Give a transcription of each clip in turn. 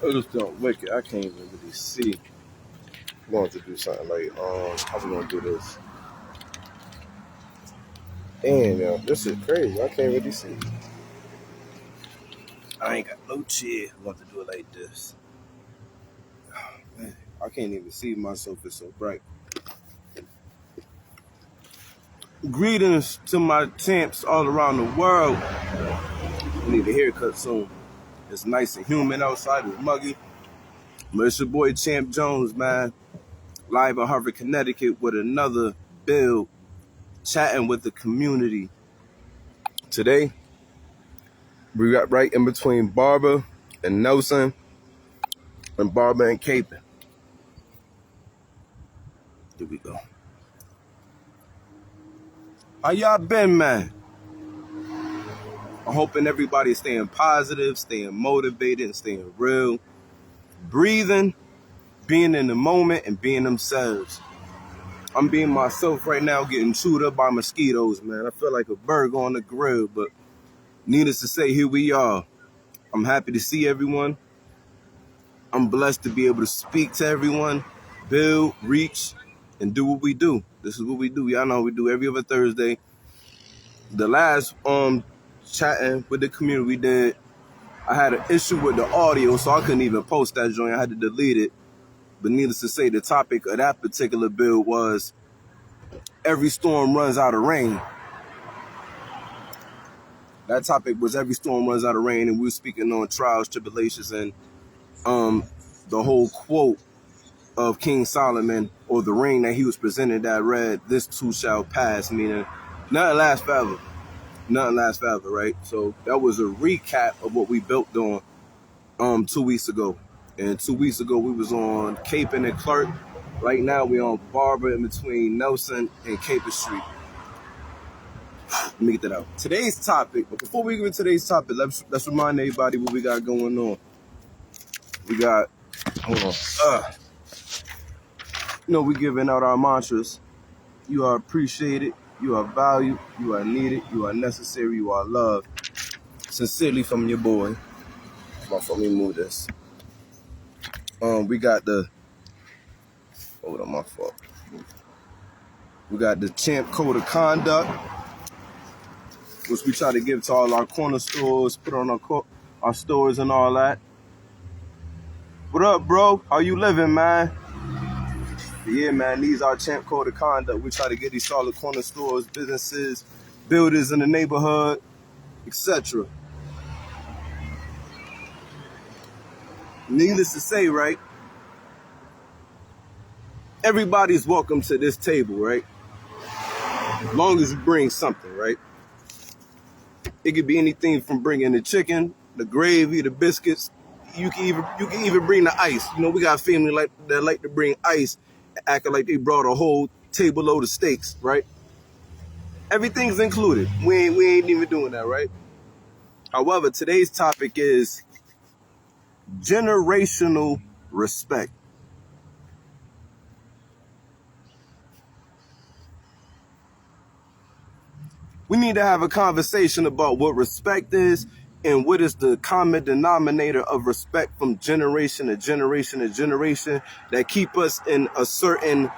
I just don't wicked. I can't even really see. I'm going to do something like, how we gonna do this? Damn, yo, this is crazy. I can't really see. I ain't got no chair. I want to do it like this. Oh, man, I can't even see myself. It's so bright. Greetings to my champs all around the world. I need a haircut soon. It's nice and humid outside. It's muggy. But it's your boy Champ Jones, man. Live in Hartford, Connecticut with another build. Chatting with the community. Today, we got right in between Barbour and Nelson and Barbour and Capin. Here we go. How y'all been, man? I'm hoping everybody's staying positive, staying motivated, and staying real. Breathing, being in the moment, and being themselves. I'm being myself right now, getting chewed up by mosquitoes, man. I feel like a burger on the grill, but needless to say, here we are. I'm happy to see everyone. I'm blessed to be able to speak to everyone, build, reach, and do what we do. This is what we do. Y'all know we do every other Thursday. The last chatting with the community we did, I had an issue with the audio, so I couldn't even post that joint. I had to delete it. But needless to say, the topic of that particular build was every storm runs out of rain. That topic was every storm runs out of rain, and we were speaking on trials, tribulations, and the whole quote of King Solomon, or the ring that he was presented that read, "This too shall pass," meaning nothing lasts forever. Nothing lasts forever, right? So that was a recap of what we built on 2 weeks ago. And 2 weeks ago we was on Capin and Clark. Right now we on Barbour in between Nelson and Capin Street. Let me get that out. Today's topic, but before we get into today's topic, let's remind everybody what we got going on. We got, hold on. We giving out our mantras. You are appreciated, you are valued, you are needed, you are necessary, you are loved. Sincerely from your boy. Let me move this. We got the, hold on, my fault. We got the Champ Code of Conduct, which we try to give to all our corner stores, put on our stores and all that. What up, bro? How you living, man? Yeah, man, these are Champ Code of Conduct. We try to get these solid corner stores, businesses, builders in the neighborhood, etc. Needless to say, right? Everybody's welcome to this table, right? As long as you bring something, right? It could be anything from bringing the chicken, the gravy, the biscuits. You can even bring the ice. We got family that like to bring ice, acting like they brought a whole table load of steaks, right? Everything's included. We ain't even doing that, right? However, today's topic is generational respect. We need to have a conversation about what respect is and what is the common denominator of respect from generation to generation to generation that keep us in a certain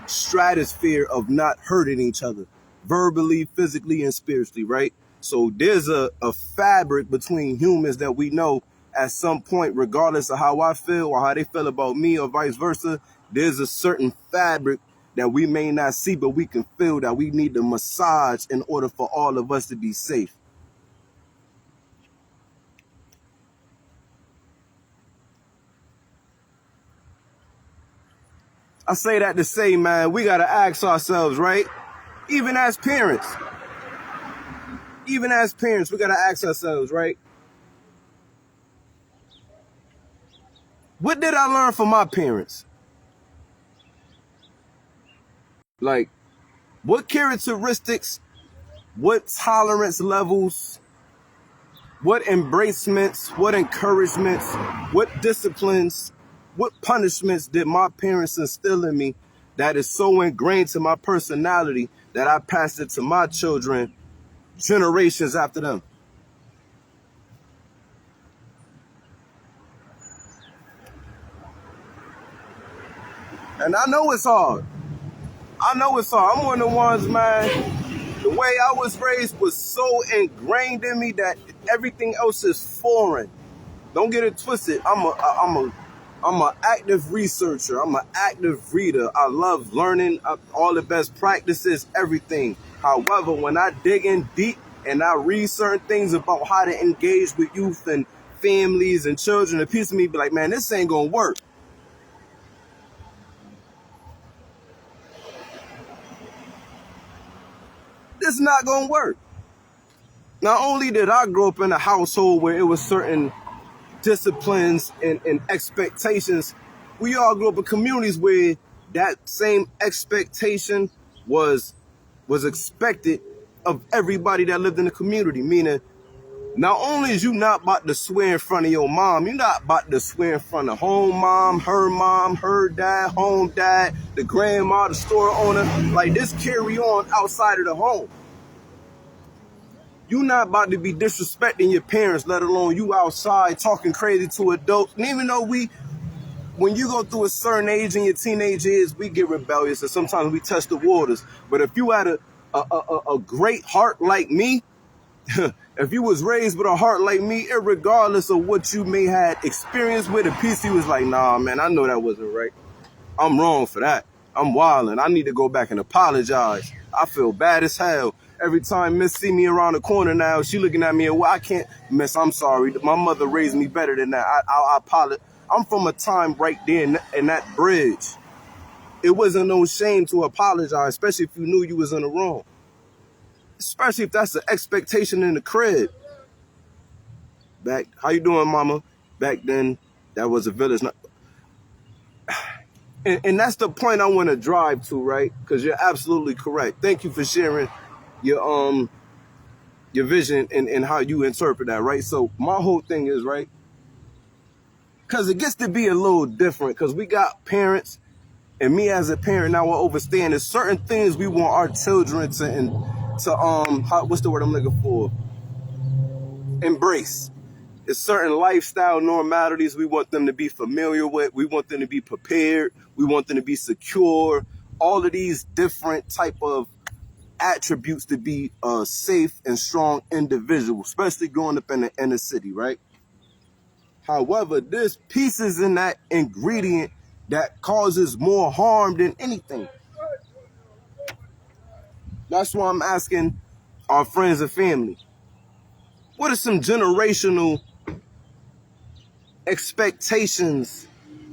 stratosphere of not hurting each other, verbally, physically, and spiritually, right? So there's a fabric between humans that we know at some point, regardless of how I feel or how they feel about me or vice versa, there's a certain fabric that we may not see, but we can feel that we need to massage in order for all of us to be safe. I say that to say, man, we got to ask ourselves, right? Even as parents, we got to ask ourselves, right? What did I learn from my parents? Like, what characteristics, what tolerance levels, what embracements, what encouragements, what disciplines, what punishments did my parents instill in me that is so ingrained to my personality that I passed it to my children generations after them? And I know it's hard. I'm one of the ones, man. The way I was raised was so ingrained in me that everything else is foreign. Don't get it twisted. I'm an active researcher. I'm an active reader. I love learning all the best practices, everything. However, when I dig in deep and I read certain things about how to engage with youth and families and children, a piece of me be like, man, this ain't gonna work. This is not gonna work. Not only did I grow up in a household where it was certain disciplines and expectations, we all grew up in communities where that same expectation was expected of everybody that lived in the community. Meaning, not only is you not about to swear in front of your mom, you're not about to swear in front of home mom, her dad, home dad, the grandma, the store owner. Like, this carry on outside of the home. You're not about to be disrespecting your parents, let alone you outside talking crazy to adults. And even though when you go through a certain age in your teenage years, we get rebellious and sometimes we test the waters. But if you had a great heart like me, if you was raised with a heart like me, regardless of what you may have experienced with, a piece was like, nah, man, I know that wasn't right. I'm wrong for that. I'm wilding. I need to go back and apologize. I feel bad as hell. Every time Miss see me around the corner now, she looking at me and, well, I can't, Miss, I'm sorry. My mother raised me better than that. I apologize. I'm from a time right there in that bridge. It wasn't no shame to apologize, especially if you knew you was in the wrong. Especially if that's the expectation in the crib. How you doing, mama? Back then, that was a village. And that's the point I want to drive to, right? Because you're absolutely correct. Thank you for sharing your vision and how you interpret that, right? So my whole thing is, right, because it gets to be a little different because we got parents, and me as a parent now will understand there's certain things we want our children what's the word I'm looking for? Embrace. It's certain lifestyle normalities we want them to be familiar with. We want them to be prepared. We want them to be secure. All of these different type of attributes to be a safe and strong individual, especially growing up in the inner city, right? However, there's pieces in that ingredient that causes more harm than anything. That's why I'm asking our friends and family, what are some generational expectations,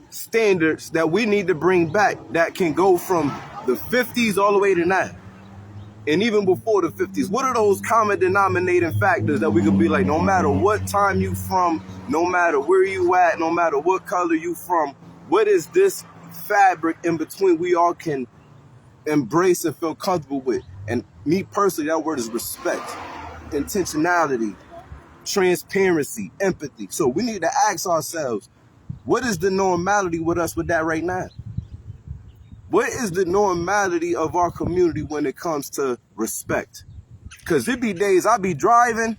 standards that we need to bring back that can go from the 50s all the way to now? And even before the 50s, what are those common denominating factors that we could be like, no matter what time you from, no matter where you at, no matter what color you from, what is this fabric in between we all can embrace and feel comfortable with? And me personally, that word is respect, intentionality, transparency, empathy. So we need to ask ourselves, what is the normality with us with that right now? What is the normality of our community when it comes to respect? Because there be days I be driving,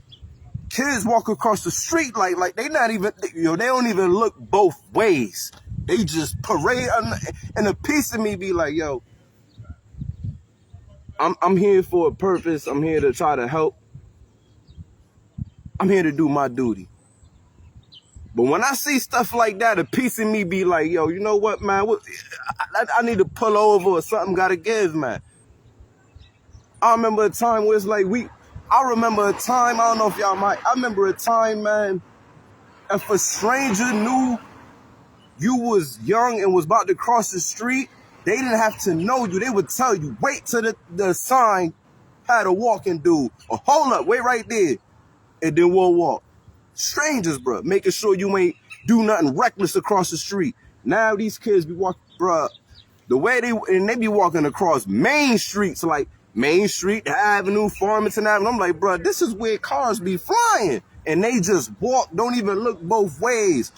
kids walk across the street like they not even, they don't even look both ways. They just parade, and a piece of me be like, yo, I'm here for a purpose. I'm here to try to help. I'm here to do my duty. But when I see stuff like that, a piece of me be like, yo, you know what, man? I need to pull over or something got to give, man. I remember a time where it's like I remember a time, I don't know if y'all might, I remember a time, man, if a stranger knew you was young and was about to cross the street, they didn't have to know you. They would tell you, wait till the sign had a walking dude. Or hold up, wait right there. And then we'll walk. Strangers, bro, making sure you ain't do nothing reckless across the street. Now these kids be walking, bro, the way they be walking across main streets, like Main Street, Avenue, Farmington Avenue. I'm like, bro, this is where cars be flying. And they just walk, don't even look both ways.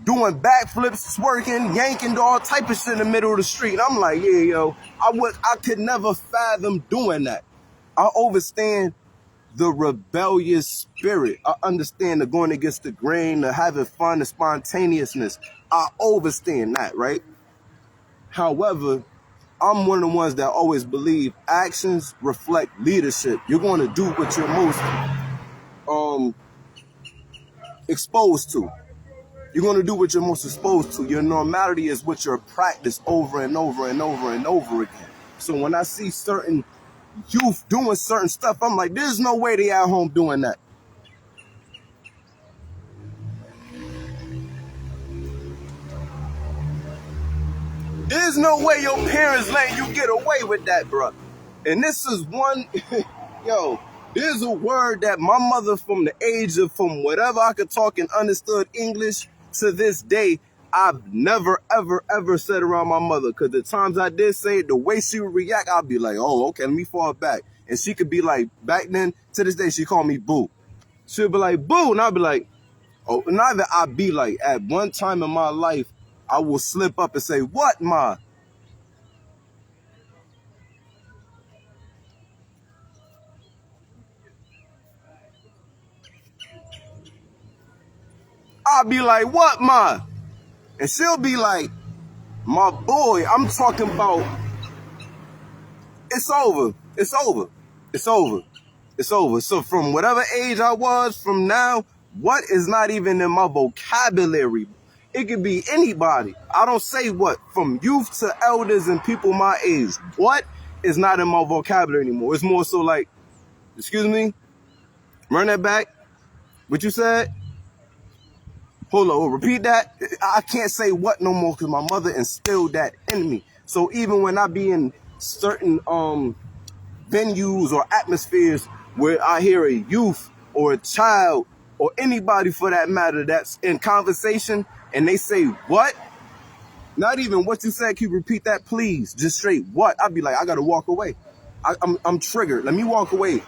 Doing backflips, twerking, yanking, all type of shit in the middle of the street. And I'm like, yeah, yo, I could never fathom doing that. I understand the rebellious spirit. I understand the going against the grain, the having fun, the spontaneousness. I understand that, right? However, I'm one of the ones that always believe actions reflect leadership. You're going to do what you're most exposed to. You're going to do what you're most exposed to. Your normality is what you're practiced over and over and over and over again. So when I see certain youth doing certain stuff, I'm like, there's no way they at home doing that. There's no way your parents letting you get away with that, bro. And this is one, yo, there's a word that my mother from the age of, from whatever I could talk and understood English to this day, I've never, ever, ever said around my mother. Because the times I did say it, the way she would react, I'd be like, oh, okay, let me fall back. And she could be like, back then, to this day, she called me boo. She'll be like, boo. And I'd be like, oh, neither I'd be like, at one time in my life, I will slip up and say, what, ma? I'll be like, what, ma? And she'll be like, my boy, I'm talking about, it's over. It's over. It's over. It's over. So from whatever age I was, from now, what is not even in my vocabulary? It could be anybody. I don't say what. From youth to elders and people my age. What is not in my vocabulary anymore? It's more so like, excuse me? Run that back. What you said? Hold on, repeat that. I can't say what no more because my mother instilled that in me. So even when I be in certain venues or atmospheres where I hear a youth or a child or anybody for that matter that's in conversation and they say what, not even what you said, can you repeat that please? Just straight what? I'd be like, I gotta walk away. I'm triggered. Let me walk away.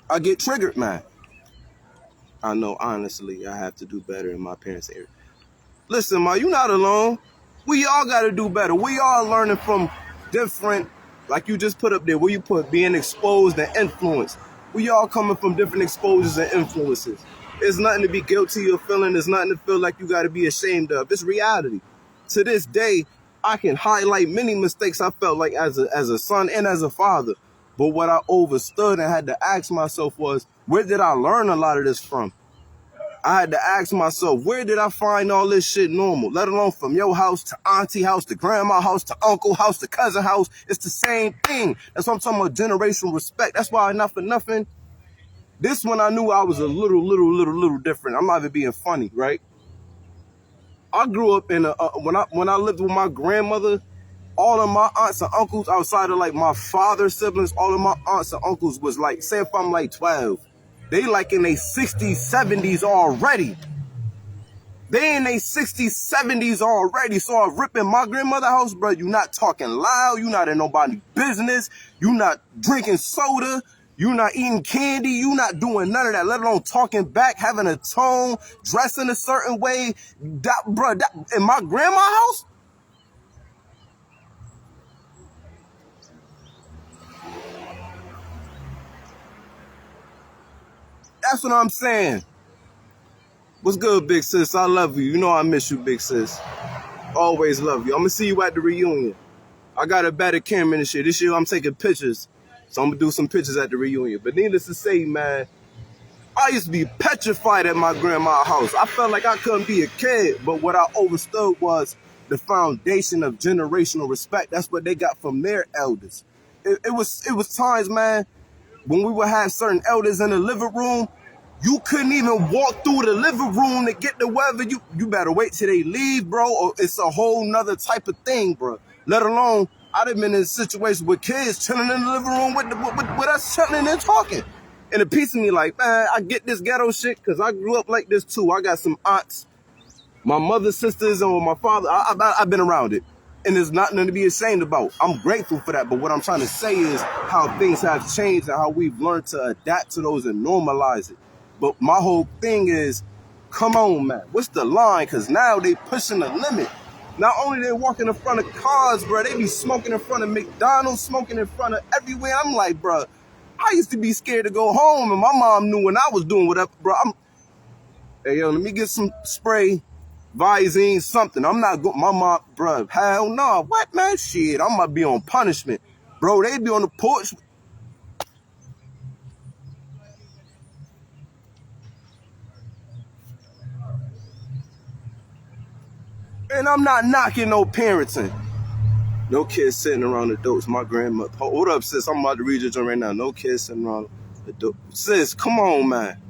I get triggered, man. I know, honestly, I have to do better in my parents' area. Listen, ma, you not alone. We all got to do better. We all learning from different, like you just put up there, where you put being exposed and influenced. We all coming from different exposures and influences. There's nothing to be guilty of feeling. There's nothing to feel like you got to be ashamed of. It's reality. To this day, I can highlight many mistakes I felt like as a son and as a father. But what I overstood and had to ask myself was, where did I learn a lot of this from? I had to ask myself, where did I find all this shit normal? Let alone from your house to auntie house to grandma house to uncle house to cousin house. It's the same thing. That's what I'm talking about, generational respect. That's why, not for nothing, this one I knew I was a little different. I'm not even being funny, right? I grew up in when I lived with my grandmother, all of my aunts and uncles outside of like my father's siblings, all of my aunts and uncles was like, say if I'm like 12, they like in their 60s, 70s already. They in their 60s, 70s already. So I rip in my grandmother's house, bro. You not talking loud. You not in nobody's business. You not drinking soda. You not eating candy. You not doing none of that, let alone talking back, having a tone, dressing a certain way. Bro, in my grandma's house, that's what I'm saying. What's good, big sis? I love you. You know I miss you, big sis. Always love you. I'm going to see you at the reunion. I got a better camera and shit. This year I'm taking pictures. So I'm going to do some pictures at the reunion. But needless to say, man, I used to be petrified at my grandma's house. I felt like I couldn't be a kid. But what I overstood was the foundation of generational respect. That's what they got from their elders. It was times, man, when we would have certain elders in the living room, you couldn't even walk through the living room to get to wherever you better wait till they leave, bro, or it's a whole nother type of thing, bro. Let alone, I'd have been in situations with kids chilling in the living room with us chilling and talking. And a piece of me like, man, I get this ghetto shit because I grew up like this too. I got some aunts, my mother's sisters, or my father. I've been around it. And there's nothing to be ashamed about. I'm grateful for that. But what I'm trying to say is how things have changed and how we've learned to adapt to those and normalize it. But my whole thing is, come on, man. What's the line? Because now they pushing the limit. Not only they walking in front of cars, bro, they be smoking in front of McDonald's, smoking in front of everywhere. I'm like, bro, I used to be scared to go home, and my mom knew when I was doing whatever, bro. Hey, yo, let me get some spray, Visine, something. I'm not going, my mom, bro, hell no. What, man? Shit, I'm about to be on punishment. Bro, they be on the porch. And I'm not knocking no parenting. No kids sitting around the doors. My grandmother. Hold up, sis. I'm about to read your joint right now. No kids sitting around the door. Sis, come on, man.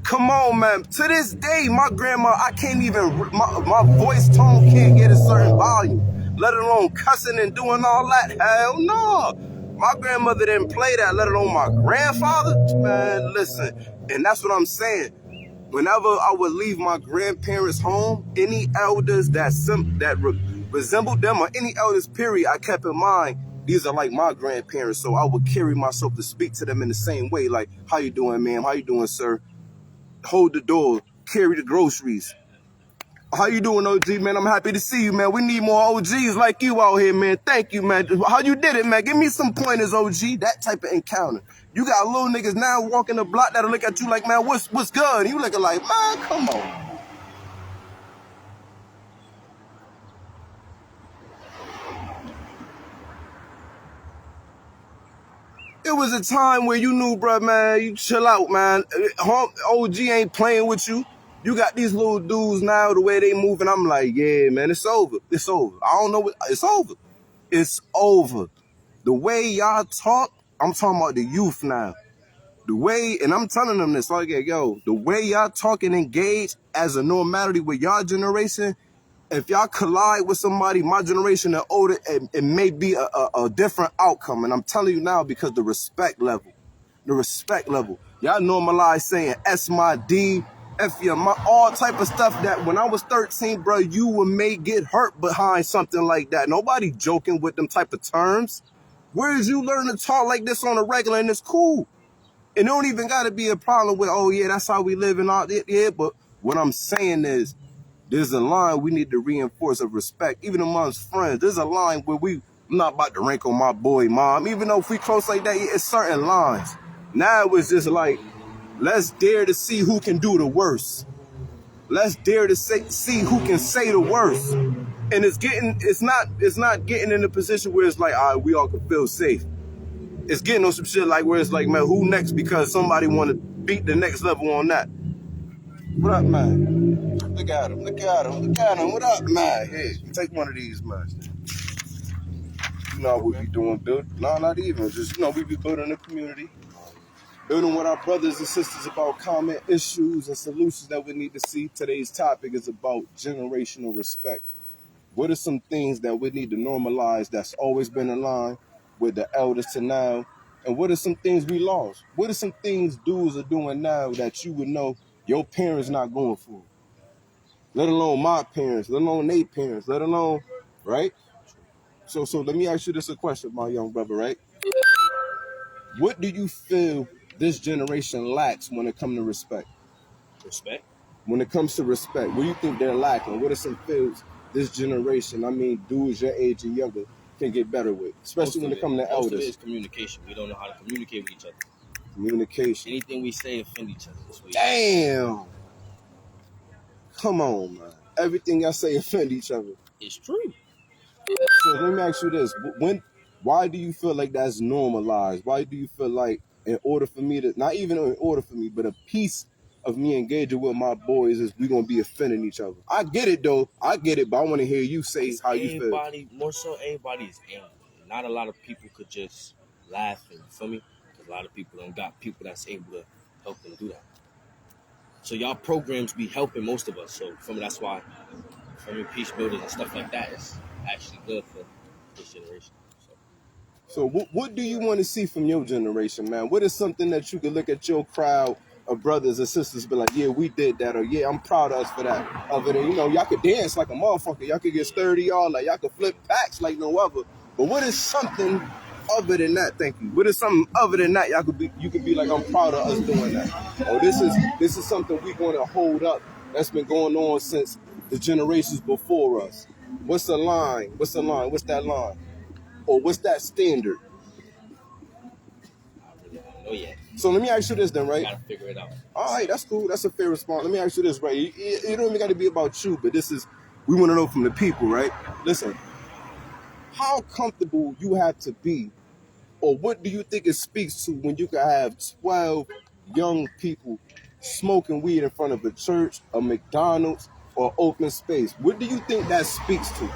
Come on, man. To this day, my grandma, I can't even, my voice tone can't get a certain volume, let alone cussing and doing all that. Hell no. My grandmother didn't play that, let alone my grandfather. Man, listen. And that's what I'm saying. Whenever I would leave my grandparents' home, any elders that resembled them or any elders, period, I kept in mind, these are like my grandparents. So I would carry myself to speak to them in the same way. Like, how you doing, ma'am? How you doing, sir? Hold the door, carry the groceries. How you doing, OG, man? I'm happy to see you, man. We need more OGs like you out here, man. Thank you, man. How you did it, man? Give me some pointers, OG. That type of encounter. You got little niggas now walking the block that'll look at you like, man, what's good? You looking like, man, come on. It was a time where you knew, bro, man, you chill out, man. OG ain't playing with you. You got these little dudes now, the way they move, and I'm like, yeah, man, it's over. It's over. I don't know what, it's over. It's over. The way y'all talk, I'm talking about the youth now. The way, and I'm telling them this, like, yo, the way y'all talk and engage as a normality with y'all generation, if y'all collide with somebody, my generation and older, it may be a different outcome. And I'm telling you now because the respect level. Y'all normalize saying S my D, F your my, all type of stuff that when I was 13, bro, you may get hurt behind something like that. Nobody joking with them type of terms. Where did you learn to talk like this on a regular and it's cool? And it don't even got to be a problem with, oh yeah, that's how we live and all that. Yeah, but what I'm saying is, there's a line we need to reinforce of respect, even amongst friends. There's a line where I'm not about to rank on my boy, mom. Even though if we close like that, it's certain lines. Now it's just like, let's dare to see who can do the worst. Let's dare to see who can say the worst. And it's not getting in a position where it's like, all right, we all can feel safe. It's getting on some shit like where it's like, man, who next? Because somebody want to beat the next level on that. What up, man? Look at him. What up, man? Hey, take one of these, man. You know what we be doing, no, not even. Just, we be building a community. Building with our brothers and sisters about common issues and solutions that we need to see. Today's topic is about generational respect. What are some things that we need to normalize that's always been in line with the elders to now? And what are some things we lost? What are some things dudes are doing now that you would know your parents not going for? Let alone my parents, let alone their parents, let alone, right? So let me ask you this a question, my young brother, right? What do you feel this generation lacks when it comes to respect? Respect? When it comes to respect, what do you think they're lacking? What are some fields this generation, dudes your age and younger, can get better with? Especially when it comes to elders. Most of it is communication. We don't know how to communicate with each other. Communication. Anything we say offend each other. Damn. Come on, man. Everything I say offend each other. It's true. So let me ask you this. Why do you feel like that's normalized? Why do you feel like in order for me to, not even in order for me, but a piece of me engaging with my boys is we going to be offending each other? I get it, though. I get it, but I want to hear you say how you feel. More so, everybody is angry. Not a lot of people could just laugh and, you feel me? Because a lot of people don't got people that's able to help them do that. So y'all programs be helping most of us. So, for me, that's why, for me, peace builders and stuff like that is actually good for this generation. So what do you want to see from your generation, man? What is something that you could look at your crowd of brothers and sisters be like, yeah, we did that, or yeah, I'm proud of us for that. Other than, y'all could dance like a motherfucker. Y'all could get sturdy, y'all could flip packs like no other. But what is something other than that? Thank you. What is something other than that you could be like, I'm proud of us doing that. Or this is something we're going to hold up that's been going on since the generations before us. What's the line? What's that line? Or what's that standard? I really don't know yet. So let me ask you this then, right? You gotta figure it out. All right, that's cool. That's a fair response. Let me ask you this, right? You don't even got to be about you, but we want to know from the people, right? Listen, how comfortable you have to be, or what do you think it speaks to when you can have 12 young people smoking weed in front of a church, a McDonald's, or open space? What do you think that speaks to?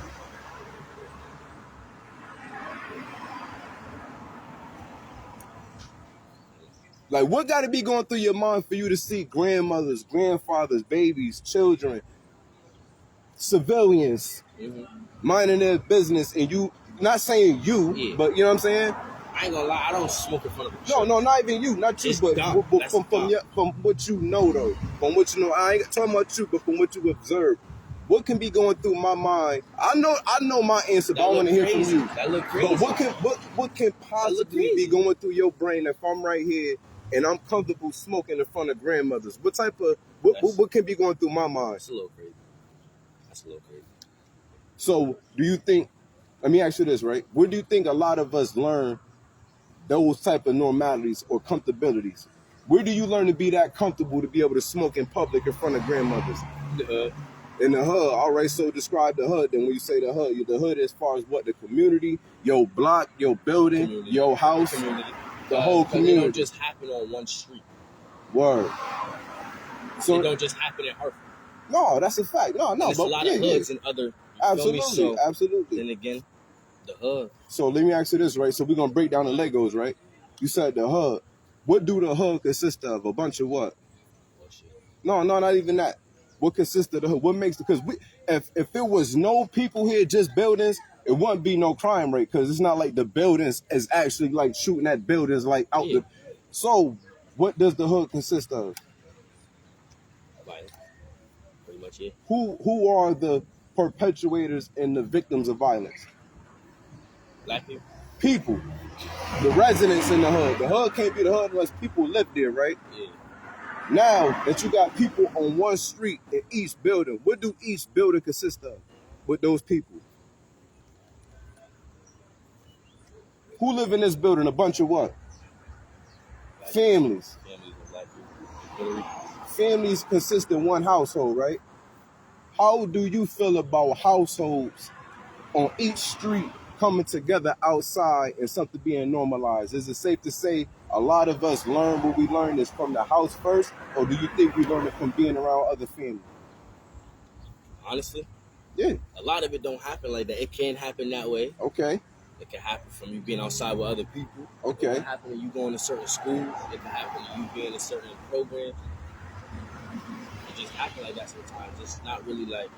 Like, what got to be going through your mind for you to see grandmothers, grandfathers, babies, children, civilians minding their business, and you, not saying you, but you know what I'm saying? I ain't gonna lie, I don't smoke in front of a church. No, not even you, not you, but from what you know, though. From what you know, I ain't talking about you, but from what you observe, what can be going through my mind? I know my answer, but I want to hear from you. That look crazy. But what can possibly be going through your brain if I'm right here and I'm comfortable smoking in front of grandmothers? What type of what can be going through my mind? That's a little crazy. So, do you think? Let me ask you this, right? Where do you think a lot of us learn those type of normalities or comfortabilities? Where do you learn to be that comfortable to be able to smoke in public in front of grandmothers? The hood. In the hood. All right, so describe the hood. Then when you say the hood as far as what? The community, your block, your building, your house, the whole community. It don't just happen on one street. Word. So it don't just happen in Hartford. No, that's a fact. No. There's a lot of hoods and other. Absolutely. Then again, the hood. So let me ask you this, right? So we're gonna break down the Legos, right? You said the hood. What do the hood consist of? A bunch of what? Bullshit. No, not even that. What consists of the hood? What makes because if it was no people here, just buildings, it wouldn't be no crime rate because it's not like the buildings is actually like shooting at buildings like out the. So what does the hood consist of? Pretty much it. Who are the perpetuators and the victims of violence? Black people. People. The residents in the hood. The hood can't be the hood unless people live there, right? Yeah. Now that you got people on one street in each building, what do each building consist of with those people? Who live in this building? A bunch of what? Families. Families of black people. Families consist in one household, right? How do you feel about households on each street coming together outside and something being normalized? Is it safe to say a lot of us learn what we learn is from the house first, or do you think we learn it from being around other families? Honestly? Yeah. A lot of it don't happen like that. It can happen that way. Okay. It can happen from you being outside with other people. Okay. It can happen when you going to certain schools. It can happen when you being in certain programs. It just happen like that sometimes. It's not really like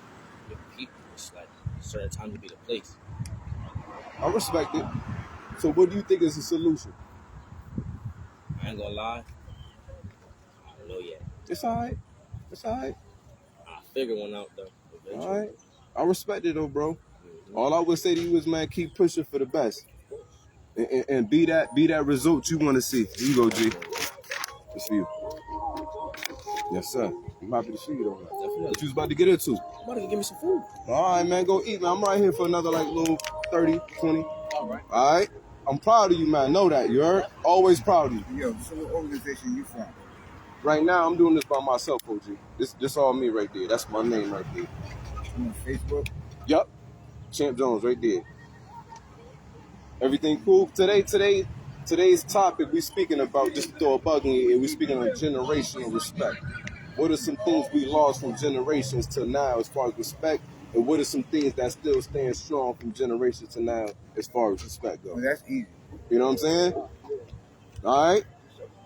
with people. It's like a certain time to be the place. I respect it. So what do you think is the solution? I ain't gonna lie. I don't know yet. It's all right. I'll figure one out though. Eventually. All right. I respect it though, bro. All I would say to you is, man, keep pushing for the best. And be that result you want to see. Here you go, G. It's for you. Yes, sir. I'm happy to see you, though. Definitely. What you was about to get into? I'm about to give me some food. All right, man. Go eat, man. I'm right here for another, like, little 30, 20. All right. All right? I'm proud of you, man. Know that. You heard? Always proud of you. Yo, so what organization you from? Right now, I'm doing this by myself, OG. This all me right there. That's my name right there. You on Facebook? Yup. Champ Jones right there. Everything cool? Today's topic we speaking about, just to throw a bug in here, we speaking on generational respect. What are some things we lost from generations to now as far as respect? And what are some things that still stand strong from generation to now as far as respect goes? Well, that's easy. You know what I'm saying? All right?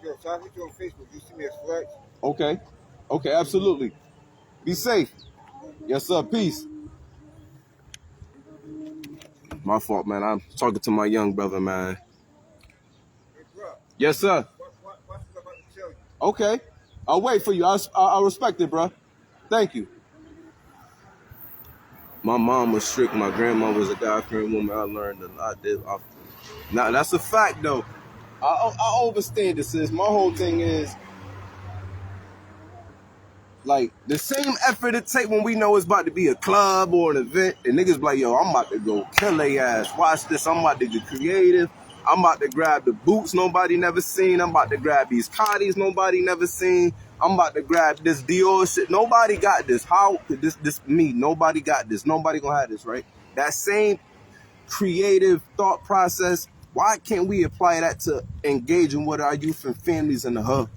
Yo, so I hit you on Facebook. You see me as Flex? Okay, absolutely. Be safe. Yes, sir. Peace. My fault, man. I'm talking to my young brother, man. Hey, bro. Yes, sir. What's what I'm about to tell you? Okay. I'll wait for you. I respect it, bro. Thank you. My mom was strict. My grandma was a God-fearing woman. I learned a lot. Now, that's a fact, though. I overstand this. My whole thing is, like, the same effort it take when we know it's about to be a club or an event, and niggas be like, yo, I'm about to go kill their ass. Watch this. I'm about to get creative. I'm about to grab the boots nobody never seen. I'm about to grab these Cotties nobody never seen. I'm about to grab this Dior shit. Nobody got this. How this me? Nobody got this. Nobody gonna have this, right? That same creative thought process. Why can't we apply that to engaging with our youth and families in the hub?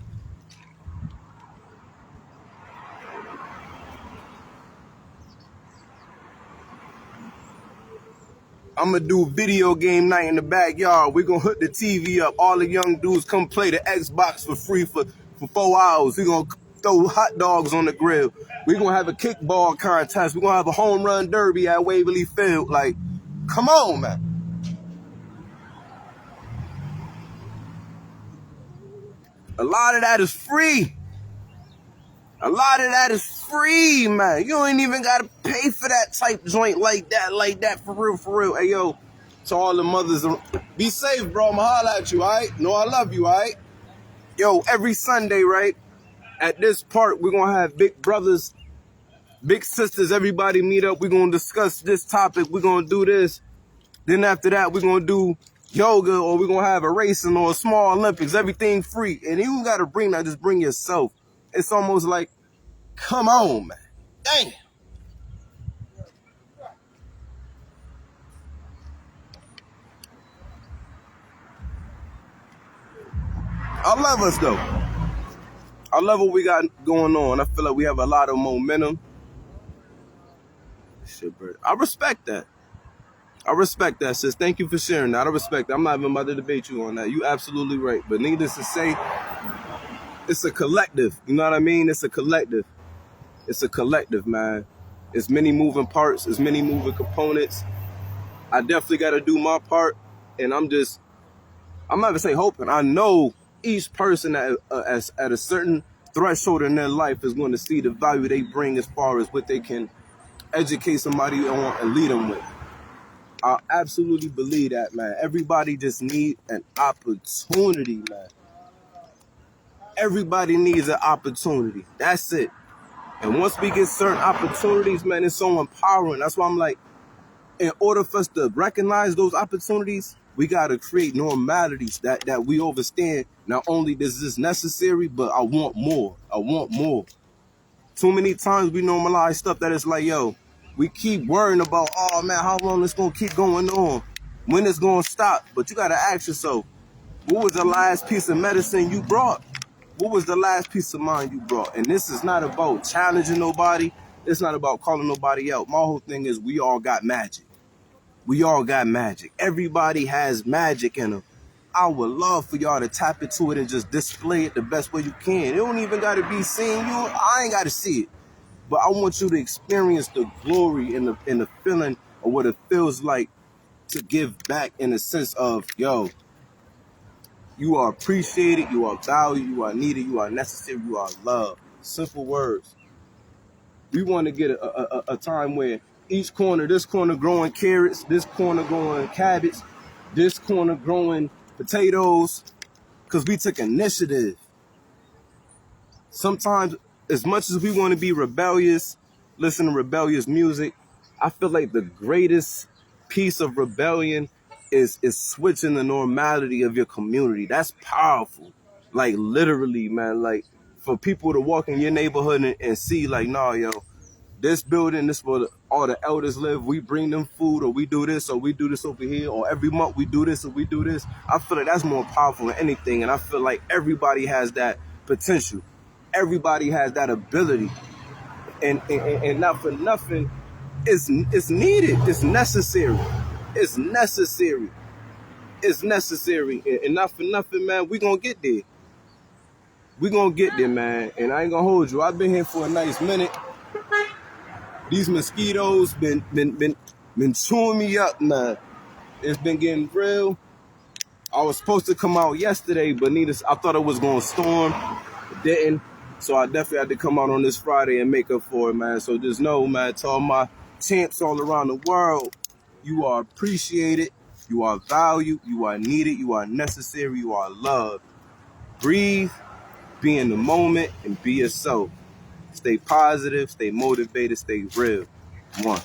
I'm gonna do video game night in the backyard. We're gonna hook the TV up. All the young dudes come play the Xbox for free for 4 hours. We're gonna throw hot dogs on the grill. We're gonna have a kickball contest. We're gonna have a home run derby at Waverly Field. Like, come on, man. A lot of that is free. A lot of that is free, man. You ain't even gotta pay for that type joint like that, for real. Hey, yo, to all the mothers, be safe, bro. I'ma holla at you, all right? Know I love you, all right? Yo, every Sunday, right, at this park, we're gonna have big brothers, big sisters, everybody meet up. We're gonna discuss this topic. We're gonna do this. Then after that, we're gonna do yoga, or we're gonna have a racing or a small Olympics, everything free. And you don't gotta bring that, just bring yourself. It's almost like, come on, man. Dang. I love us, though. I love what we got going on. I feel like we have a lot of momentum. Shit, bro. I respect that. I respect that, sis. Thank you for sharing that. I respect that. I'm not even about to debate you on that. You absolutely right. But needless to say, it's a collective. You know what I mean? It's a collective. It's a collective, man. It's many moving parts. It's many moving components. I definitely got to do my part. And I'm not going to say hoping. I know each person at a certain threshold in their life is going to see the value they bring as far as what they can educate somebody on and lead them with. I absolutely believe that, man. Everybody just needs an opportunity, man. Everybody needs an opportunity. That's it. And once we get certain opportunities, man, it's so empowering. That's why I'm like, in order for us to recognize those opportunities, we got to create normalities that we understand. Not only is this necessary, but I want more. I want more. Too many times we normalize stuff that is like, yo, we keep worrying about, oh, man, how long it's going to keep going on? When it's going to stop? But you got to ask yourself, what was the last piece of medicine you brought? What was the last piece of mind you brought? And this is not about challenging nobody. It's not about calling nobody out. My whole thing is we all got magic. We all got magic. Everybody has magic in them. I would love for y'all to tap into it and just display it the best way you can. It don't even got to be seen. I ain't got to see it. But I want you to experience the glory and the feeling of what it feels like to give back in the sense of, yo, you are appreciated, you are valued, you are needed, you are necessary, you are loved. Simple words. We want to get a time where each corner, this corner growing carrots, this corner growing cabbage, this corner growing potatoes, because we took initiative. Sometimes, as much as we want to be rebellious, listen to rebellious music, I feel like the greatest piece of rebellion is switching the normality of your community. That's powerful. Like, literally, man. Like, for people to walk in your neighborhood and see, like, nah, yo, this building, this is where all the elders live. We bring them food, or we do this, or we do this over here, or every month we do this, or we do this. I feel like that's more powerful than anything, and I feel like everybody has that potential. Everybody has that ability, and not for nothing, it's needed. It's necessary. It's necessary. It's necessary, and not for nothing, man. We gonna get there. We gonna get there, man. And I ain't gonna hold you. I've been here for a nice minute. These mosquitoes been chewing me up, man. It's been getting real. I was supposed to come out yesterday, but I thought it was gonna storm. It didn't. So I definitely had to come out on this Friday and make up for it, man. So just know, man, to all my champs all around the world, you are appreciated, you are valued, you are needed, you are necessary, you are loved. Breathe, be in the moment, and be yourself. Stay positive, stay motivated, stay real. One.